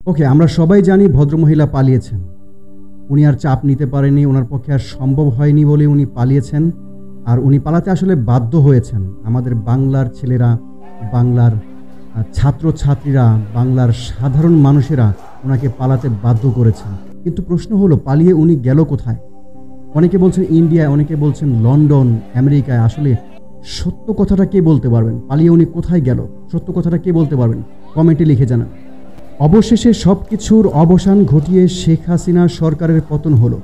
ওকে, আমরা সবাই জানি ভদ্রমহিলা পালিয়েছেন। উনি আর চাপ নিতে পারেনি, ওনার পক্ষে আর সম্ভব হয়নি বলে উনি পালিয়েছেন। আর উনি পালাতে আসলে বাধ্য হয়েছেন। আমাদের বাংলার ছেলেরা, বাংলার ছাত্রছাত্রীরা, বাংলার সাধারণ মানুষেরা ওনাকে পালাতে বাধ্য করেছেন। কিন্তু প্রশ্ন হলো, পালিয়ে উনি গেল কোথায়? অনেকে বলছেন ইন্ডিয়ায়, অনেকে বলছেন লন্ডন, আমেরিকায়। আসলে সত্য কথাটা কে বলতে পারবেন? পালিয়ে উনি কোথায় গেল, সত্য কথাটা কে বলতে পারবেন? কমেন্টে লিখে জানান। অবশেষে সব কিছুর অবসান ঘটিয়ে শেখ হাসিনার সরকারের পতন হলো।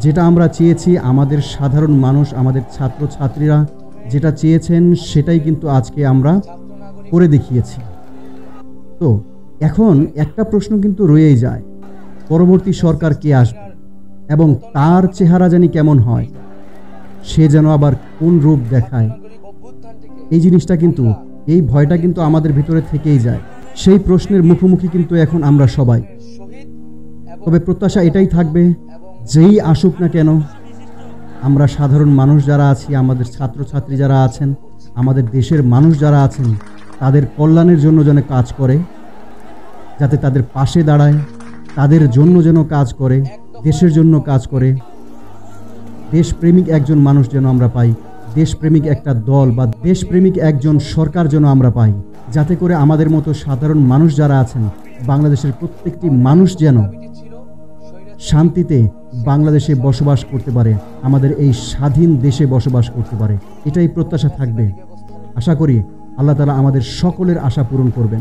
যেটা আমরা চেয়েছি, আমাদের সাধারণ মানুষ, আমাদের ছাত্রছাত্রীরা যেটা চেয়েছেন সেটাই কিন্তু আজকে আমরা করে দেখিয়েছি। তো এখন একটা প্রশ্ন কিন্তু রয়েই যায়, পরবর্তী সরকার কে আসবে এবং তার চেহারা জানি কেমন হয়, সে যেন আবার কোন রূপ দেখায়। এই জিনিসটা কিন্তু, এই ভয়টা কিন্তু আমাদের ভিতরে থেকেই যায়। সেই প্রশ্নের মুখোমুখি কিন্তু এখন আমরা সবাই। তবে প্রত্যাশা এটাই থাকবে, যেই আসুক না কেন, আমরা সাধারণ মানুষ যারা আছি, আমাদের ছাত্রছাত্রী যারা আছেন, আমাদের দেশের মানুষ যারা আছেন, তাদের কল্যাণের জন্য যেন কাজ করে, যাতে তাদের পাশে দাঁড়ায়, তাদের জন্য যেন কাজ করে, দেশের জন্য কাজ করে। দেশপ্রেমিক একজন মানুষ যেন আমরা পাই, দেশপ্রেমিক একটা দল বা দেশপ্রেমিক একজন সরকার যেন আমরা পাই, যাতে করে আমাদের মতো সাধারণ মানুষ যারা আছেন, বাংলাদেশের প্রত্যেকটি মানুষ যেন শান্তিতে বাংলাদেশে বসবাস করতে পারে, আমাদের এই স্বাধীন দেশে বসবাস করতে পারে। এটাই প্রত্যাশা থাকবে। আশা করি আল্লাহ তাআলা আমাদের সকলের আশা পূরণ করবেন।